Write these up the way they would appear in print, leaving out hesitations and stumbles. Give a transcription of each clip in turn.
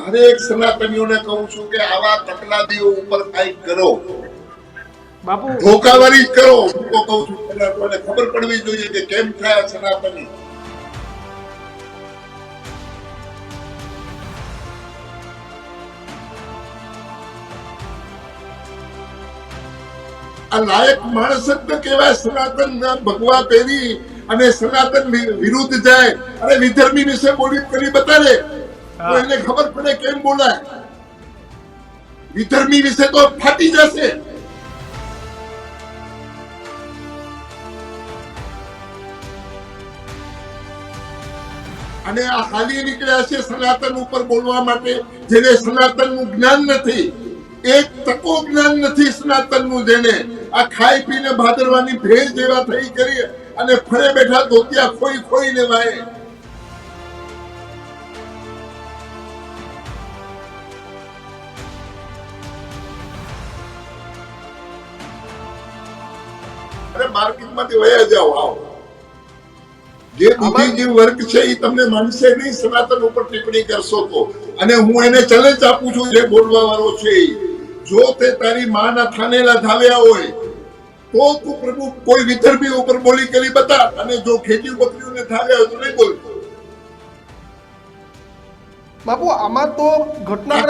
હરેક સનાતનીઓને કહું છું કે આવા તકલાદીઓ ઉપર કંઈક કરો બાપુ ધોકાવાળી જ કરો. હું તો કહું છું કોને ખબર પડવી જોઈએ કે કેમ થાય સનાતની. આ લાયક માણસ જ ન કહેવાય સનાતન ભગવા પહેરી અને સનાતન વિરુદ્ધ જાય અને વિધર્મી વિશે બોલી કરી બતાડે તો એને ખબર પડે કેમ બોલાય. વિધર્મી વિશે તો ફાટી જશે. અને આ હાલી નીકળ્યા છે સનાતન ઉપર બોલવા માટે, જેને સનાતન નું જ્ઞાન નથી, એક તકો જ્ઞાન નથી સનાતન નું, જેને આ ખાઈ પીને ભાદરવાની ભેળ જેવા થઈ કરી અને ફળે બેઠા ધોતિયા ખોઈ ખોઈને વાય. અરે માર્કેટમાંથી વયા જાઓ. આવો જે બુદ્ધિજીવ વર્ગ છે એ તમને માનશે નહીં સનાતન ઉપર ટિપ્પણી કરશો તો. અને હું એને ચેલેન્જ આપું છું જે બોલવા વાળો છે, જો તે તારી માના થાનેલા ધાવ્યા હોય તો તું પ્રભુ કોઈ વિધર્મી ઉપર બોલી કરી બતા, અને જો ખેતી બકરીઓને ધાવ્યા હોય તો નહીં બોલતો. બાપુ આમાં તો ઘટના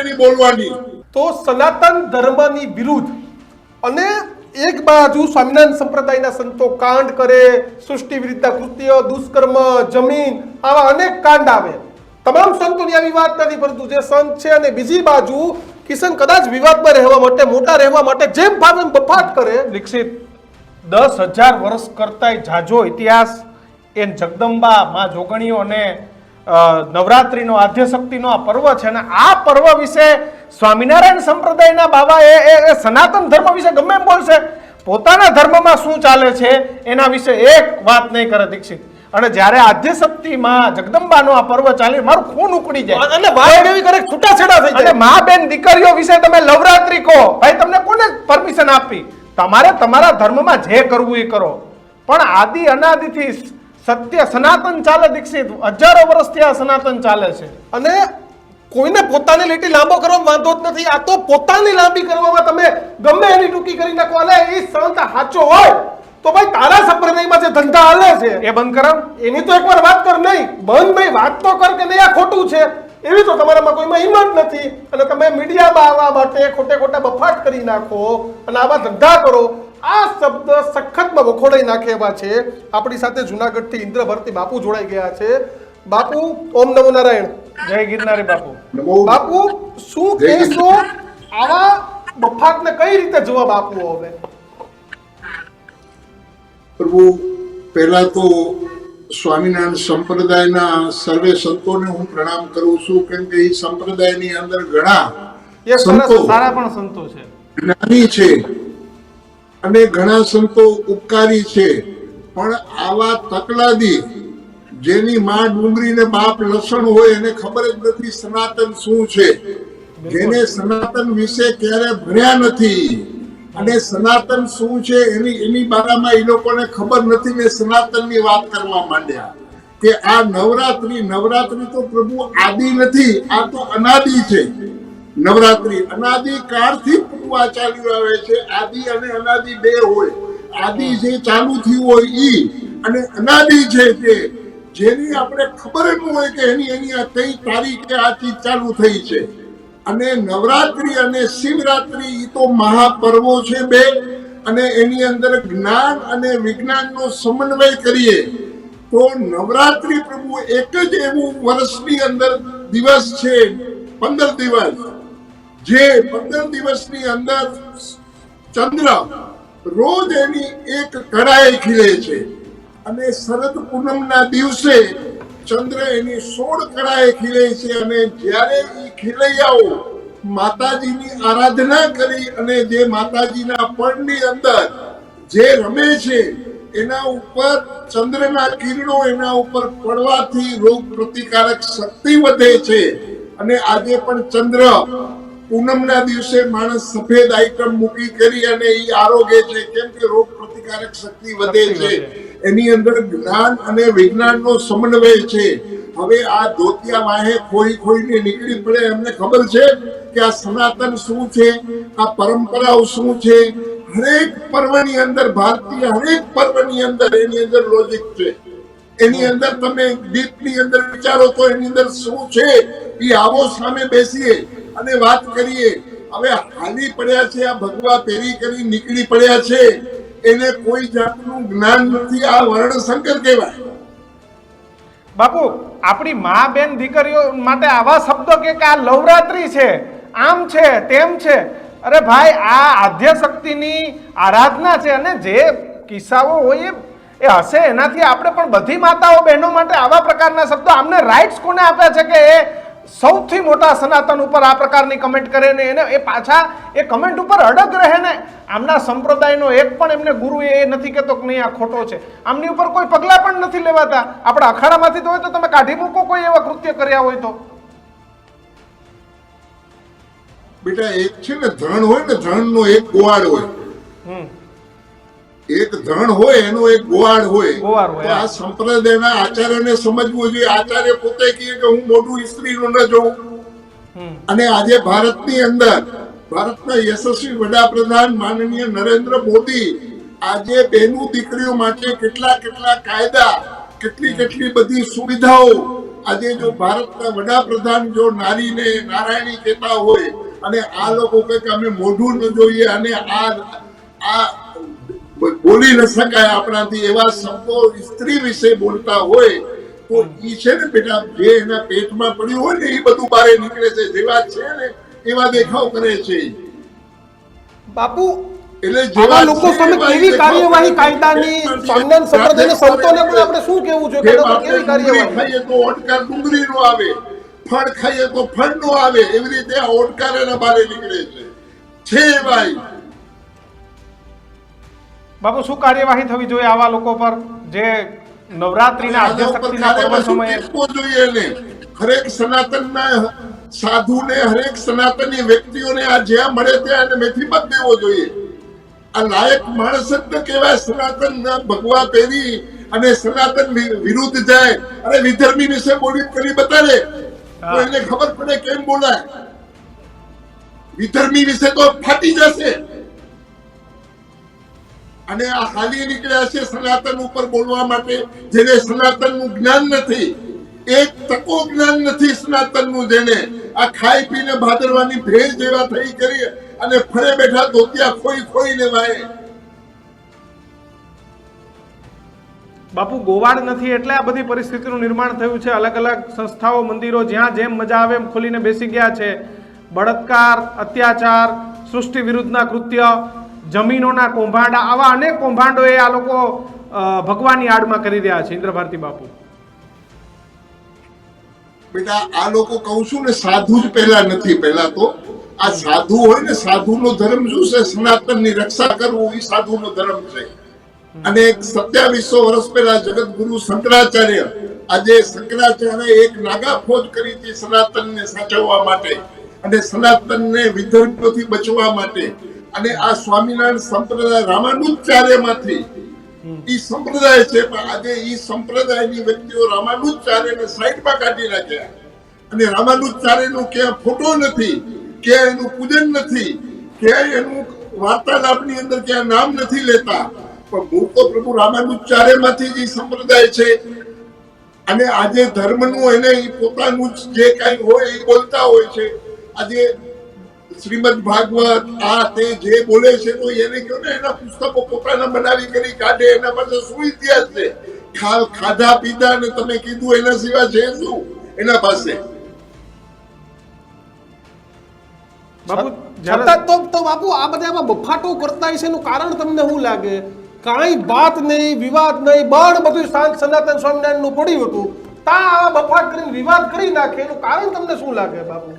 એની બોલવાની તો સનાતન ધર્મની વિરુદ્ધ અને એક બાજુ સ્વામિનારાયણ સંપ્રદાયના સંતો કાંડ કરે, સૃષ્ટિ વિરુદ્ધ કૃત્ય, દુષ્કર્મ, જમીન, આવા અનેક કાંડ આવે. તમામ સંતોની આવી વાત નથી, પરંતુ જે સંત છે, અને બીજી બાજુ કિશન કદાચ વિવાદમાં રહેવા માટે, મોટા રહેવા માટે જેમ ભાવે એમ બફાટ કરે. દીક્ષિત 10,000 વર્ષ કરતાંય જાજો ઇતિહાસ એ જગદંબા માં જોગણીઓ અને નવરાત્રીનો આદ્યશક્તિનો આ પર્વ છે, અને આ પર્વ વિશે સ્વામિનારાયણ સંપ્રદાયના બાબા એ સનાતન ધર્મ વિશે ગમે એમ બોલશે, પોતાના ધર્મમાં શું ચાલે છે એના વિશે એક વાત નહીં કરે દીક્ષિત. અને જ્યારે આદ્યશક્તિમાં જગદંબાનો આ પર્વ ચાલે મારું ખૂન ઉકળી જાય અને વાત એવી કરે છૂટાછેડા થઈ જાય. અને મા બેન દીકરીઓ વિશે તમે નવરાત્રી કહો, ભાઈ તમને કોને પરમિશન આપી? તમારે તમારા ધર્મમાં જે કરવું એ કરો, પણ આદિ અનાદિથી સત્ય સનાતન ચાલે દીક્ષિત. હજારો વર્ષથી આ સનાતન ચાલે છે. અને કોઈને પોતાની લીટી લાંબો કરવામાં વાંધો જ નથી. આ તો પોતાની લાંબી કરવામાં તમે ગમે એની ટૂંકી કરી નાખો. અને એ સંત સાચો હોય તો ભાઈ તારા સંપ્રદાયમાં જે ધંધા હાલે છે એ બંધ કરાવ. એની તો એકવાર વાત કર. નહીં બંધ ભાઈ, વાત તો કર કે નહીં આ ખોટું છે, એવી તો તમારામાં કોઈમાં હિંમત નથી. અને તમે મીડિયામાં આવવા માટે ખોટે ખોટા બફાટ કરી નાખો અને આવા ધંધા કરો. આ શબ્દ સખતમાં વખોડાઈ નાખે એવા છે. આપણી સાથે જુનાગઢથી ઇન્દ્રભરતી બાપુ જોડાઈ ગયા છે. બાપુ ઓમ નમો નારાયણ. જય ગિરનારી બાપુ. બાપુ શું કહેશો આવા બફાટને કઈ રીતે જવાબ આપવો? હવે પ્રભુ પહેલા તો સ્વામિનારાયણ સંપ્રદાયના સર્વે સંતોને હું પ્રણામ કરું છું, કેમ કે એ સંપ્રદાયની અંદર ઘણા સંતો સારા પણ સંતો છે, જ્ઞાની છે અને ઘણા સંતો ઉપકારી છે. પણ આવા તકલાદી જેની માં ડુંગળી ને બાપ લસણ હોય એને ખબર જ નથી સનાતન શું છે, જેને સનાતન વિશે ક્યારે ભણ્યા નથી અને સનાતન શું છે એની બારામાં એ લોકોને ખબર નથી ને સનાતનની વાત કરવા માંડ્યા કે આ નવરાત્રી તો પ્રભુ આદિ નથી, આ તો અનાદિ છે. નવરાત્રી અનાદિ કાળથી પ્રભુ આ ચાલી આવે છે. આદિ અને અનાદિ બે હોય. આદિ જે ચાલુ થયું હોય ઈ, અને અનાદિ છે તે જેની આપણે ખબર જ હોય કે એની આ કઈ તારીખે આ ચીજ ચાલુ થઈ છે. અને નવરાત્રી અને શિવરાત્રી એ તો મહાપર્વો છે બે, અને એની અંદર જ્ઞાન અને વિજ્ઞાનનો સમન્વય કરીએ તો નવરાત્રી પ્રભુ એક જ એવું વર્ષની અંદર દિવસ છે 15 દિવસ, જે 15 દિવસની અંદર ચંદ્ર રોજ એની એક કળાએ ખીલે છે. અને શરદ પૂનમના દિવસે ચંદ્ર એની 16 કળાએ ખીલે છે. અને જ્યારે એ ખીલૈયાઓ માતાજીની આરાધના કરી અને જે માતાજીના પળની અંદર જે રમે છે એના ઉપર ચંદ્રના કિરણો એના ઉપર પડવાથી રોગ પ્રતિકારક શક્તિ વધે છે. અને આજે પણ ચંદ્ર પૂનમના દિવસે માણસ સફેદ આઈટમ મૂકી કરી અને એ આરોગ્ય છે, કેમ કે રોગ પ્રતિકારક શક્તિ વધે છે. એની અંદર જ્ઞાન અને વિજ્ઞાનનો સમન્વય છે. હવે આ ધોતિયા વાહે ખોઈને નીકળી પડે. એમને ખબર છે કે આ સનાતન શું છે, આ પરંપરાઓ શું છે. હરેક પર્વની અંદર, ભારતીય હરેક પર્વની અંદર એની અંદર લોજિક છે. એની અંદર તમે ડીપની અંદર વિચારો તો એની અંદર શું છે એ આવો સામે બેસીએ અને વાત કરીએ. હવે હાલી પડ્યા છે, આ ભગવા પહેરી કરી નીકળી પડ્યા છે, એને કોઈ જાતનું જ્ઞાન નથી. આ વર્ણશંકર કહેવાય. બાપુ, આપણી મા બેન દીકરીઓ માટે આવા શબ્દો કે આ નવરાત્રી છે, આમ છે, તેમ છે. અરે ભાઈ, આ આદ્ય શક્તિની આરાધના છે અને જે કિસ્સાઓ હોય એ હશે. એનાથી આપણે પણ બધી માતાઓ બહેનો માટે આવા પ્રકારના શબ્દો, આમને રાઇટ્સ કોને આપ્યા છે કે એ સૌથી મોટા સનાતન ઉપર આ પ્રકારની કમેન્ટ કરે ને એને એ પાછા એ કમેન્ટ ઉપર અડગ રહે ને? આમના સંપ્રદાયનો એક પણ એમને ગુરુ એ નથી કહેતો કે નહીં આ ખોટો છે. આમની ઉપર કોઈ પગલા પણ નથી લેવાતા. આપણા અખાડામાંથી તો હોય તો તમે કાઢી મૂકો કોઈ એવા કૃત્ય કર્યા હોય તો. બેટા, એક છે ને ધણ હોય ને, ધણનો એક ગોવાળ હોય. એક ધણ હોય એનો એક ગોવાળ હોય. તો આ સંપ્રદાયના આચાર્યને સમજવું જોઈએ. આચાર્ય પોતે કહે કે હું મોઢું સ્ત્રીનું ન જોઉં. અને આજે ભારતની અંદર ભારતના યશસ્વી વડાપ્રધાન માનનીય નરેન્દ્ર મોદી આજે બહેનો દીકરીઓ માટે કેટલા કાયદા, કેટલી બધી સુવિધાઓ. આજે જો ભારતના વડાપ્રધાન જો નારીને નારાયણી કહેતા હોય અને આ લોકો કહે કે અમે મોઢું ન જોઈએ અને આ બોલી ન શકાય આપણાથી, એવા શબ્દો સ્ત્રી વિશે બોલતા હોય તો ઈ છે ને બેટા, જે એના પેટમાં પડ્યું હોય ને એ બધું બહાર નીકળે છે. જેવા છે ને એવા દેખાવ કરે છે. બાપુ, એટલે આવા લોકો સામે કેવી કાર્યવાહી કાયદાની સ્વામિનારાયણ સંપ્રદાયના સંતોને પણ આપણે શું કહેવું જોઈએ? કેવી કાર્યવાહી? ખાઈએ તો ઓટકાર ડુંગળી નો આવે, ફળ ખાઈએ તો ફળ નો આવે. એવી રીતે આ ઓટકાર એના બહાર નીકળે છે ભાઈ. બાપુ, શું કાર્યવાહી થવી જોઈએ આવા લોકો પર જે નવરાત્રીના આદ્ય શક્તિના પર્વ સમયે? જોઈએ ને હરેક સનાતનના સાધુને, હરેક સનાતની વ્યક્તિઓને આ જ્યાં મળે ત્યાં એને મેથી મત દેવો જોઈએ. આ લાયક માણસ જ ન કહેવાય સનાતન ભગવા પહેરી અને સનાતન વિરુદ્ધ જાય. અરે વિધર્મી વિશે બોલી કરી બતાડે તો એને ખબર પડે કેમ બોલાય. વિધર્મી વિશે તો ફાટી જશે. અને આ હાલી નીકળ્યા છે સનાતન ઉપર બોલવા માટે, જેને સનાતનનું જ્ઞાન નથી. એક તકો જ્ઞાન નથી સનાતનનું. જેને આ ખાઈ પીને ભાદરવાની ભેળ જેવા થઈ કરી અને ફરે બેઠા ધોતિયા ખોઈને વાય. બાપુ, ગોવાળ નથી એટલે આ બધી પરિસ્થિતિનું નિર્માણ થયું છે. અલગ અલગ સંસ્થાઓ, મંદિરો જ્યાં જેમ મજા આવે એમ ખોલીને બેસી ગયા છે. બળાત્કાર, અત્યાચાર, સૃષ્ટિ વિરુદ્ધના કૃત્ય, જમીનોના કૌભાંડ, આવા અનેક કૌભાંડો એ આ લોકો ભગવાનની આડમાં કરી રહ્યા છે. ઇન્દ્રભારતી બાપુ, બેટા, આ લોકો કહું છું ને, સાધુ જ પહેલા નથી. પહેલા તો આ સાધુ હોય ને, સાધુનો ધર્મ શું છે? સનાતનની રક્ષા કરવું એ સાધુનો ધર્મ છે. અને 2700 વર્ષ પહેલા જગતગુરુ શંકરાચાર્ય, આજે શંકરાચાર્ય એક નાગા ફોજ કરી હતી સનાતનને સાચવવા માટે અને સનાતનને વિધર્મીઓથી બચવા માટે. અને આ સ્વામિનારાયણ સંપ્રદાય રામાનુજાચાર્યમાંથી ઈ સંપ્રદાય છે, પણ આજે ઈ સંપ્રદાયની વ્યક્તિઓ રામાનુજાચાર્યને સાઈડમાં કાઢી નાખ્યા. અને રામાનુજાચાર્યનો ક્યાં ફોટો નથી, ક્યાં એનું પૂજન નથી, ક્યાં એનું વાર્તાલાપની અંદર ક્યાં નામ નથી લેતા. પણ મૂળ તો પ્રભુ રામાનુજાચાર્યમાંથી જ ઈ સંપ્રદાય છે. અને આજે ધર્મનું એને પોતાનું જે કઈ હોય એ બોલતા હોય છે. આજે શ્રીમદ ભાગવત આ તે જે બોલે છે તો એને કહો ને, એના પુસ્તકો પોતાના બનાવી કરી કાઢે. એના પાસે શું ઇતિહાસ છે? ખાધા પીધા ને તમે કીધું એના સિવાય છે શું એના પાસે? બાપુ, તો બાપુ, આ બધામાં બફાટો કરતા છે એનું કારણ તમને શું લાગે? કાંઈ વાત નહીં, વિવાદ નહીં, બધું શાંત સનાતન સ્વામિનારાયણ નું પડ્યું હતું, તા આવા બફાટ કરીને વિવાદ કરી નાખે, એનું કારણ તમને શું લાગે બાપુ?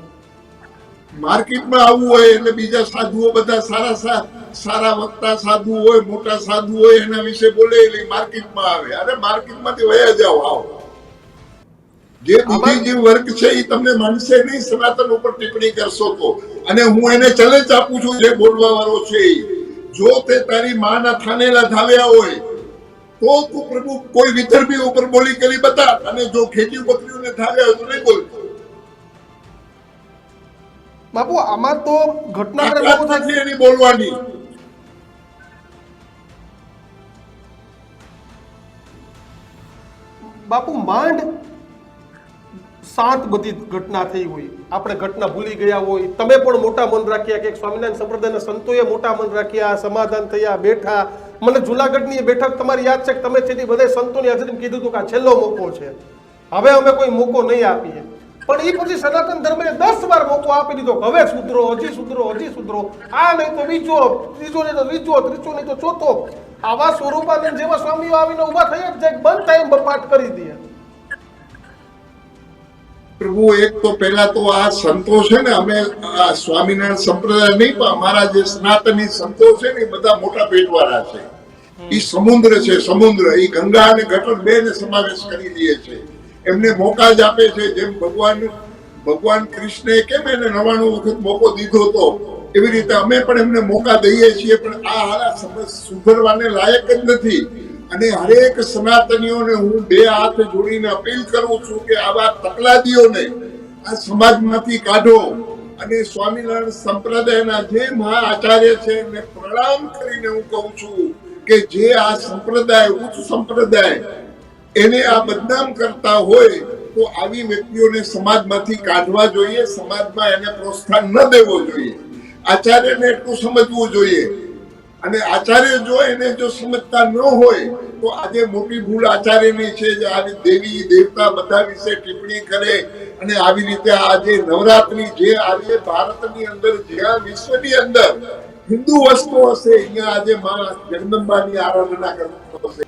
માર્કેટમાં આવવું હોય એટલે બીજા સાધુઓ બધા સારા વક્તા સાધુ હોય, મોટા સાધુ હોય, એના વિશે બોલે એટલે માર્કેટમાં આવે. અરે માર્કેટમાંથી વયા જાઓ, આવો. જે બીજી જે વર્ગ છે એ તમને માનશે નહીં સનાતન ઉપર ટિપ્પણી કરશો તો. અને હું એને ચેલેન્જ આપું છું, જે બોલવા વાળો છે, જો તે તારી માના થાનેલા ધાવ્યા હોય તો તું પ્રભુ કોઈ વિધર્મી ઉપર બોલી કરી બતા, અને જો ખેતી બકરીઓને થાવે તો નહીં બોલતો. બાપુ આમાં તો ઘટના તાકાત નથી એની બોલવાની. બાપુ માંડ શાંત બધી ઘટના થઈ હોય, આપણે ઘટના ભૂલી ગયા હોય, તમે પણ મોટા મન રાખ્યા કે સ્વામિનારાયણ સંપ્રદાયના સંતોએ મોટા મન રાખ્યા, સમાધાન થયા, બેઠા. મને જુનાગઢની એ બેઠક તમારી યાદ છે કે તમે છેલ્લી બધા સંતોની હાજરીમાં કીધું હતું કે આ છેલ્લો મોકો છે, હવે અમે કોઈ મોકો નહીં આપીએ. પણ એ પછી સનાતન ધર્મે 10 વાર મોકો આપી દીધો, હવે સુધરો, હજી સુધરો, હજી સુધરો, આ નહીં તો બીજો, ત્રીજો નહીં તો ત્રીજો, ત્રીજો નહીં તો ચોથો. આવા સ્વરૂપાનંદ જેવા સ્વામીઓ આવીને ઉભા થઈ જ જાય, બંધ થાય એમ બપાટ કરી દે. પ્રભુ એક તો પહેલા તો આ સંતો છે ને, અમે આ સ્વામિનારાયણ સંપ્રદાય નહીં પણ અમારા જે સનાતની સંતો છે ને એ બધા મોટા પેટવાળા છે. એ સમુદ્ર છે, સમુદ્ર. એ ગંગા અને ગટર બે ને સમાવેશ કરી લે છે. એમને મોકા જ આપે છે. જેમ ભગવાન કૃષ્ણે કેમ એને 99 વખત મોકો દીધો હતો, એવી રીતે અમે પણ એમને મોકા દઈએ છીએ. પણ આ હાલા સુધરવાને લાયક જ નથી. અને હરેક સનાતનીઓને હું 2 હાથ જોડીને અપીલ કરું છું કે આવા તકલાદીઓને આ સમાજમાંથી કાઢો. અને સ્વામિનારાયણ સંપ્રદાયના જે મહા આચાર્ય છે એમને પ્રણામ કરીને હું કહું છું કે જે આ સંપ્રદાય, ઉચ્ચ સંપ્રદાય, એને આ બદનામ કરતા હોય તો આવી વ્યક્તિઓને સમાજમાંથી કાઢવા જોઈએ. સમાજમાં એને પ્રોત્સાહન ન દેવો જોઈએ. આચાર્યને એટલું સમજવું જોઈએ. અને આચાર્ય જો એને જો સમજતા ન હોય તો આજે મોટી ભૂલ આચાર્યની છે, જે આવી દેવી દેવતા બધા વિશે ટિપ્પણી કરે. અને આવી રીતે આજે નવરાત્રી જે આજે ભારતની અંદર, જ્યાં વિશ્વની અંદર હિન્દુ વસ્તુ હશે, અહીંયા આજે માં જગદંબાની આરાધના કરતો હશે,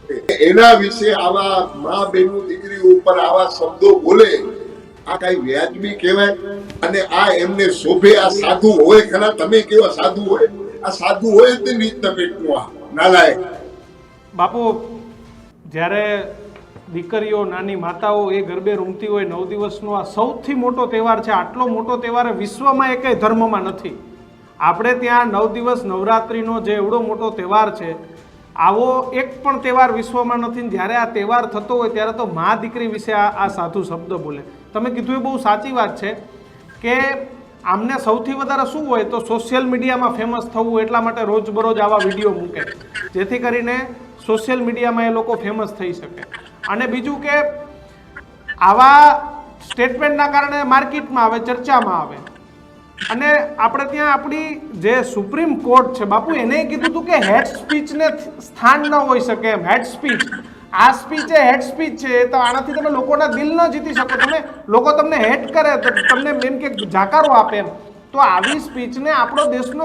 એના વિશે આવા મા બહેનો દીકરીઓ ઉપર આવા શબ્દો બોલે, આ કઈ વ્યાજબી કહેવાય? અને આ એમને શોભે? આ સાધુ હોય ખરા? તમે કેવા સાધુ હોય? આ સાધુ હોય તે નીચ પેટનું આ નાલાયક. બાપુ, જ્યારે દીકરીઓ, નાની માતાઓ એ ગરબે રમતી હોય 9 દિવસનો આ સૌથી મોટો તહેવાર છે. આટલો મોટો તહેવાર વિશ્વમાં એકેય ધર્મમાં નથી. આપણે ત્યાં 9 દિવસ નવરાત્રિનો જે એવડો મોટો તહેવાર છે, આવો એક પણ તહેવાર વિશ્વમાં નથી. જ્યારે આ તહેવાર થતો હોય ત્યારે તો મા દીકરી વિશે આ સાધુ શબ્દ બોલે. તમે કીધું એ બહુ સાચી વાત છે કે આમને સૌથી વધારે શું હોય તો સોશિયલ મીડિયામાં ફેમસ થવું, એટલા માટે રોજબરોજ આવા વિડીયો મૂકે, જેથી કરીને સોશિયલ મીડિયામાં એ લોકો ફેમસ થઈ શકે. અને બીજું કે આવા સ્ટેટમેન્ટના કારણે માર્કેટમાં આવે, ચર્ચામાં આવે. અને આપણે ત્યાં આપણી જે સુપ્રીમ કોર્ટ છે બાપુ, એને કીધું હતું કે હેટ સ્પીચને સ્થાન ન હોઈ શકે એમ. હેટ સ્પીચ, આ સ્પીચ એ હેટ સ્પીચ છે, તો આનાથી તમે લોકોના દિલ ન જીતી શકો. તમે લોકો તમને હેટ કરે તો તમને એમ કે જાકારો આપે એમ. તો આવી સ્પીચને આપણો દેશનો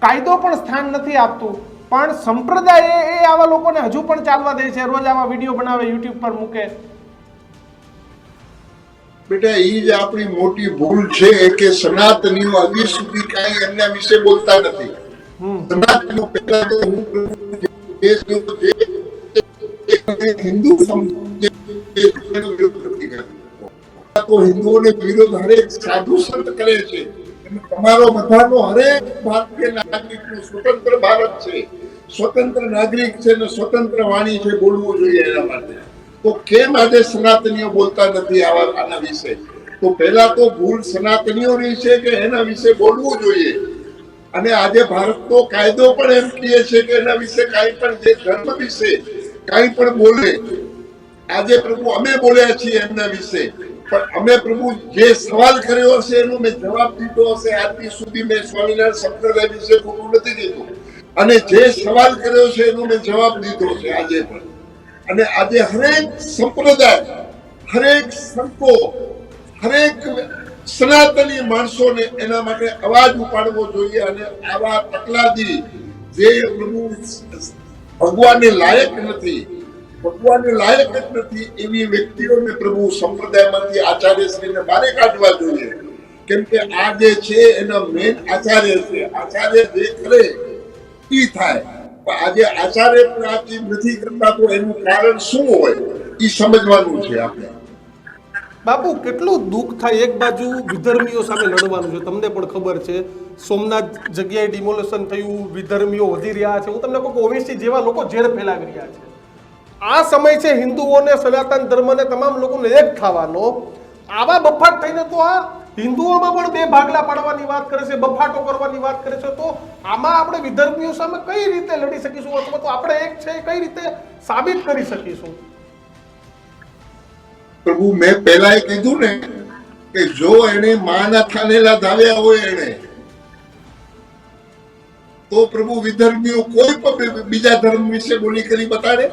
કાયદો પણ સ્થાન નથી આપતું. પણ સંપ્રદાય એ આવા લોકોને હજુ પણ ચાલવા દે છે, રોજ આવા વિડીયો બનાવે, યુટ્યુબ પર મૂકે. બેટા, એ જ આપણી મોટી ભૂલ છે કે સનાતનીઓ હજી સુધી કાંઈ એમના વિશે બોલતા નથી. સનાતનીઓ પહેલા તો હું હિન્દુ હિન્દુઓને વિરોધ હરેક સાધુ સંત કરે છે. તમારો બધાનો હરેક ભારતીય નાગરિકનો સ્વતંત્ર ભારત છે, સ્વતંત્ર નાગરિક છે ને સ્વતંત્ર વાણી છે, બોલવું જોઈએ એના માટે. તો કેમ આજે સનાતનીઓ બોલતા નથી આના વિશે? તો પહેલા તો ભૂલ સનાતનીઓની છે કે એના વિશે બોલવું જોઈએ. અને આજે ભારતનો કાયદો પણ એમ કહે છે કે એના વિશે કાંઈ પણ, જે ધર્મ વિશે કાંઈ પણ બોલે, આજે પ્રભુ અમે બોલ્યા છીએ એમના વિશે, પણ અમે પ્રભુ જે સવાલ કર્યો હશે એનો મેં જવાબ દીધો હશે. આજની સુધી મેં સ્વામિનારાયણ સંપ્રદાય વિશે ખોટું નથી કીધું. અને જે સવાલ કર્યો છે એનો મેં જવાબ દીધો છે આજે પણ. અને આજે હરેક સંપ્રદાય, હરેક સંતો, હરેક સનાતની માણસોને એના માટે અવાજ ઉપાડવો જોઈએ. અને આવા તકલાદી જે પ્રભુ ભગવાનને લાયક નથી, ભગવાનને લાયક જ નથી, એવી વ્યક્તિઓને પ્રભુ સંપ્રદાયમાંથી આચાર્યશ્રીને બહાર કાઢવા જોઈએ. કેમ કે આ જે છે એના મેન આચાર્ય છે. આચાર્ય જે કરે એ થાય. આજે આચાર્ય પણ આ ચીજ નથી કરતા, તો એનું કારણ શું હોય એ સમજવાનું છે આપણે. બાપુ, કેટલું દુઃખ થાય. એક બાજુ વિધર્મીઓ સામે લડવાનું છે, તમને પણ ખબર છે. સોમનાથ જગ્યાએ ડિમોલેશન થયું, વિધર્મીઓ વધી રહ્યા છે. હું તમને કહું કે ઓવેસી જેવા લોકો ઝેર ફેલાવી રહ્યા છે. આ સમય છે હિન્દુઓને, સનાતન ધર્મને, તમામ લોકોને એક થવાનો. આવા બફાટ થઈને તો આ હિન્દુઓમાં પણ બે ભાગલા પાડવાની વાત કરે છે, બફાટો કરવાની વાત કરે છે. તો આમાં આપણે વિધર્મીઓ સામે કઈ રીતે લડી શકીશું, અથવા તો આપણે એક છે કઈ રીતે સાબિત કરી શકીશું? પ્રભુ, મેં પહેલા કીધું ને કે જો એને માના થાનેલા ધાવ્યા હોય એને, તો પ્રભુ વિધર્મીઓ કોઈ પણ બીજા ધર્મ વિશે બોલી કરી બતાડે.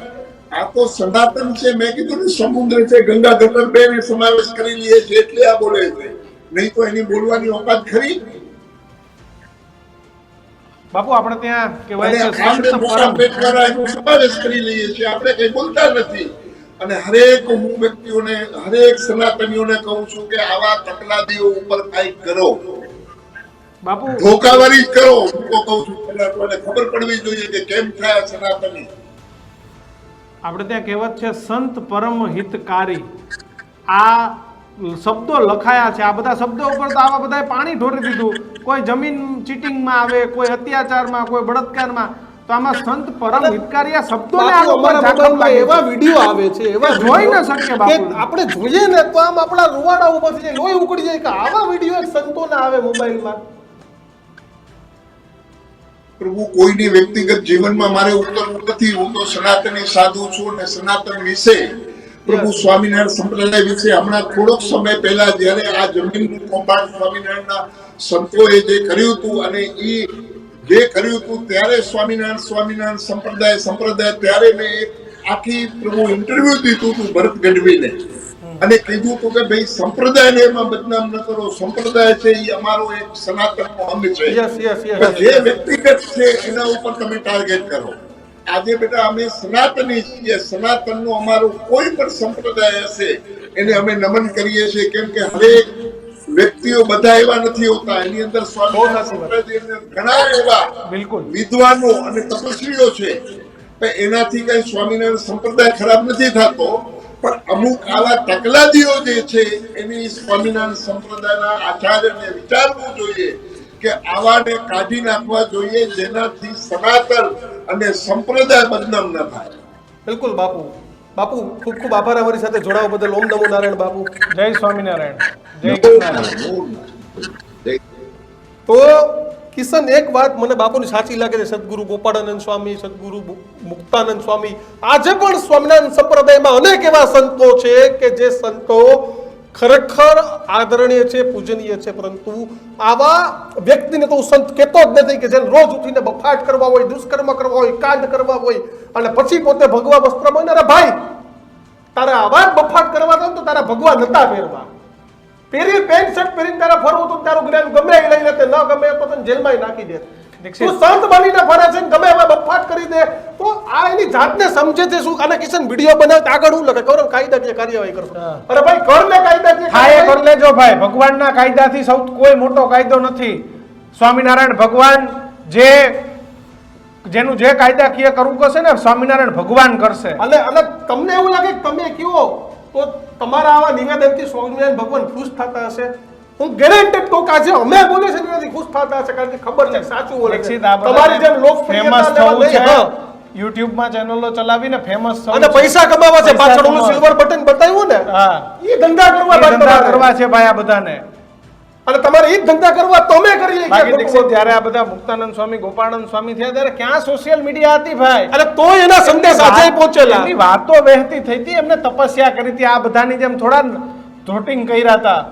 આ તો સનાતન છે. મેં કીધું ને સમુદ્ર છે, ગંગા ગટર બે ને સમાવેશ કરી લઈએ છે એટલે આ બોલે છે, નહીં તો એની બોલવાની ઓકાત ખરી. બાપુ આપણે ત્યાં કહેવાય છે આપણે સંત મોટા પરમ. પેટ વાળા એનો સમાવેશ કરી લઈએ છીએ, આપણે કઈ બોલતા નથી. અને હરેક હું વ્યક્તિઓને, હરેક સનાતનીઓને કહું છું કે આવા તકલાદીઓ ઉપર કંઈક કરો, બાપુ ધોકાવાળી જ કરો. હું તો કહું છું પહેલા તો એને ખબર પડવી જોઈએ કે કેમ થાય સનાતની. આપણે ત્યાં કહેવત છે સંત પરમ હિતકારી. આ શબ્દો લખાયા છે, આ બધા શબ્દો ઉપર તો આવા બધાએ પાણી ઢોરી દીધું. કોઈ જમીન ચીટિંગમાં આવે, કોઈ અત્યાચારમાં, કોઈ બળાત્કારમાં. તો આમાં સંત પરમ હિતકારી આ શબ્દોને આ લોકો અમારા મોબાઈલમાં એવા વિડીયો આવે છે, એવા જોઈ ન વિડીયો શકીએ કે બાપુ. આપણે જોઈએ ને તો આમ આપણા રૂવાડા ઉપર થી લોહી ઉકળી જાય કે આવા વિડીયો સંતોના આવે મોબાઈલમાં. પ્રભુ, કોઈની વ્યક્તિગત જીવનમાં મારે ઉતરવું નથી. હું તો સનાતની સાધુ છું અને સનાતન વિશે, પ્રભુ સ્વામિનારાયણ સંપ્રદાય વિશે હમણાં થોડોક સમય પહેલા જયારે આ જમીનનું કૌભાંડ સ્વામિનારાયણના સંતોએ જે કર્યું હતું, અને એ જે કર્યું હતું ત્યારે સ્વામિનારાયણ સંપ્રદાય ત્યારે મેં એક આખી પ્રભુ ઇન્ટરવ્યુ દીધું હતું ભરત ગઢવીને, અને કીધું હતું કે ભાઈ સંપ્રદાયને એમાં બદનામ ન કરો. સંપ્રદાય છે એ અમારો એક સનાતનનો અંગ છે. જે વ્યક્તિગત છે એના ઉપર તમે ટાર્ગેટ કરો. આજે બેટા અમે સનાતની છીએ. સનાતનનો અમારો કોઈ પણ સંપ્રદાય હશે એને અમે નમન કરીએ છીએ, કેમ કે હરેક વ્યક્તિઓ બધા એવા નથી હોતા. એની અંદર સ્વામિનારાયણ સંપ્રદાયના ઘણા એવા બિલકુલ વિદ્વાનો અને તપસ્વીઓ છે. એનાથી કઈ સ્વામિનારાયણ સંપ્રદાય ખરાબ નથી થતો, પણ અમુક આવા તકલાદીઓ જે છે એની સ્વામિનારાયણ સંપ્રદાયના આચાર્યને વિચારવું જોઈએ કે આવાને કાઢી નાખવા જોઈએ, જેનાથી સનાતન અને સંપ્રદાય બદનામ ન થાય. બિલકુલ બાપુ. બાપુ ખૂબ ખૂબ આભાર અમારી સાથે જોડાવા બદલ. ઓમ નમો નારાયણ બાપુ. જય સ્વામિનારાયણ. જય ગિરનારાયણ. તો કિશન, એક વાત મને બાપુની સાચી લાગે છે, સદગુરુ ગોપાળાનંદ સ્વામી, સદગુરુ મુક્તાનંદ સ્વામી, આજે પણ સ્વામિનારાયણ સંપ્રદાયમાં અનેક એવા સંતો છે કે જે સંતો ખરેખર આદરણીય છે, પૂજનીય છે, પરંતુ આવા વ્યક્તિને તો હું સંત કહેતો જ નથી કે જેને રોજ ઉઠીને બફાટ કરવા હોય, દુષ્કર્મ કરવા હોય, કાંડ કરવા હોય અને પછી પોતે ભગવા વસ્ત્રમાં. અરે ભાઈ, તારે આવા જ બફાટ કરવા તો તારા ભગવા નતા પહેરવા. પેરી પેન્ટ શર્ટ પહેરીને તારા ફરવું તો તારું જ્ઞાન ગમે એ લઈ લેતે, ન ગમે તો તને જેલમાં નાખી દે. તું સંત બનીને ફરે છે, ગમે એવા બફાટ કરી દે, તો આ એની જાતને સમજે છે શું? અને કિશન, વિડીયો બનાવતા આગળ હું લખે ખબર કાયદાકીય કાર્યવાહી કરશો. અરે ભાઈ, કર લે કાયદાકીય થાય કર લેજો ભાઈ. ભગવાનના કાયદાથી સૌ કોઈ મોટો કાયદો નથી. સ્વામિનારાયણ ભગવાન જેનું જે કાયદાકીય કરવું કરશે ને, સ્વામિનારાયણ ભગવાન કરશે. અને તમને એવું લાગે કે તમે કયો તો તમારા આવા નિવેદનથી સ્વામિનારાયણ ભગવાન ખુશ થતા હશે? હું ગેરંટેડ કહું કે આજે અમે બોલે છે એનાથી ખુશ થતા હશે, કારણ કે ખબર છે સાચું બોલે છે. તમારી જેમ ફેમસ થવું છે, લોકપ્રિયતા YouTube માં ચેનલો ચલાવીને ફેમસ થવું અને પૈસા કમાવા છે. પાછળ ઓલું સિલ્વર બટન બતાવ્યું ને, હા, એ ધંધા કરવા છે ભાઈ આ બધાને. અને તમારે એ ધંધા કરવા તમે કરીએ. બાકી દીક્ષિત જ્યારે આ બધા મુક્તાનંદ સ્વામી, ગોપાળાનંદ સ્વામી થયા ત્યારે ક્યાં સોશિયલ મીડિયા હતી ભાઈ? અને તો એના સંદેશ આજે પહોંચેલા. એમની વાતો વહેતી થઈ હતી, એમને તપસ્યા કરી હતી. આ બધાની જેમ થોડા ધોટિંગ કર્યા હતા.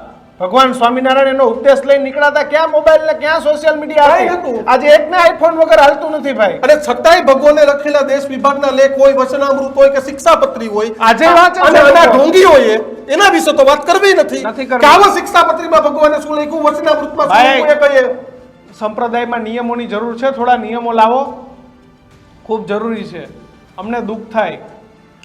ભગવાન સ્વામિનારાયણ એનો ઉપદેશ લઈને નીકળ્યા હતા. ક્યાં મોબાઈલ ને ક્યાં સોશિયલ મીડિયા હતું? આજે એકને આઈફોન વગર હાલતું નથી ભાઈ. અને છતાંય ભગવાને લખેલા દેશ વિભાગના લેખ હોય, વચનામૃત હોય કે શિક્ષાપત્રી હોય, આજે વાંચે અને છે આના લોકો. ઢોંગી હોય એના વિશે તો વાત કરવી નથી. કરવી. કે આવા શિક્ષાપત્રીમાં ભગવાને શું લખ્યું, વચનામૃતમાં શું ભાઈ, લખ્યું એ કહીએ. સંપ્રદાયમાં નિયમોની જરૂર છે. થોડા નિયમો લાવો, ખૂબ જરૂરી છે. અમને દુઃખ થાય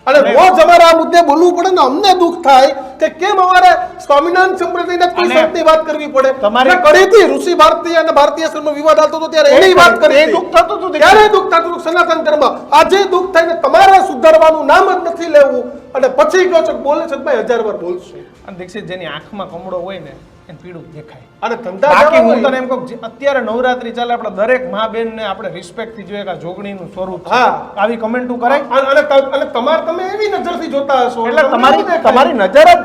અને રોજ અમારે આ મુદ્દે બોલવું પડે ને, અમને દુઃખ થાય કે કેમ અમારે સ્વામિનારાયણ સંપ્રદાયના કોઈ સંતની વાત કરવી પડે. તમારે કરી હતી ઋષિ ભારતીય અને ભારતીય શ્રમનો વિવાદ આવતો હતો ત્યારે એની વાત કરી. દુઃખ થતું હતું. ત્યારે દુઃખ થતું હતું સનાતન ધર્મ. આજે દુઃખ થાય ને તમારે સુધારવાનું નામ જ નથી લેવું, અને પછી કહો છો બોલે છે ભાઈ 1000 વાર બોલશું. અને દીક્ષિત, જેની આંખમાં કમળો હોય ને એને પીડું દેખાય. અને ધંધા બાકી જેવા હું હોય. તને એમ કહું જે અત્યારે નવરાત્રી ચાલે આપણે દરેક મા બેન ને આપણે રિસ્પેક્ટ થી જોઈએ કે આ જોગણીનું સ્વરૂપ છે. હા. આવી કમેન્ટો કરાય અને તમે એવી નજરથી જોતા હશો એટલે તમને તમારી એવું દેખાય. તમારી નજર જ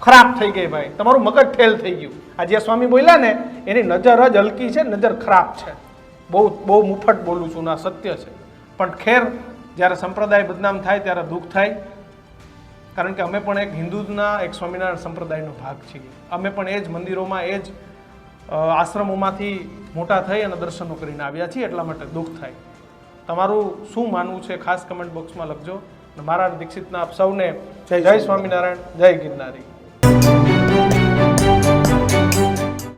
ખરાબ થઈ ગઈ ભાઈ. તમારું મગજ ફેલ થઈ ગયું. આ જે સ્વામી બોલ્યા ને એની નજર જ હલકી છે, નજર ખરાબ છે. બહુ મુફત બોલું છું ના સત્ય છે. પણ ખેર જ્યારે સંપ્રદાય બદનામ થાય ત્યારે દુઃખ થાય. કારણ કે અમે પણ એક હિન્દુના એક સ્વામિનારાયણ સંપ્રદાયનો ભાગ છીએ. અમે પણ એ જ મંદિરોમાં એ જ આશ્રમોમાંથી મોટા થઈ અને દર્શનો કરીને આવ્યા છીએ. એટલા માટે દુઃખ થાય. તમારું શું માનવું છે ખાસ કમેન્ટ બોક્સમાં લખજો. મારા દીક્ષિતના આપ સૌને જય સ્વામિનારાયણ, જય ગિરનારી.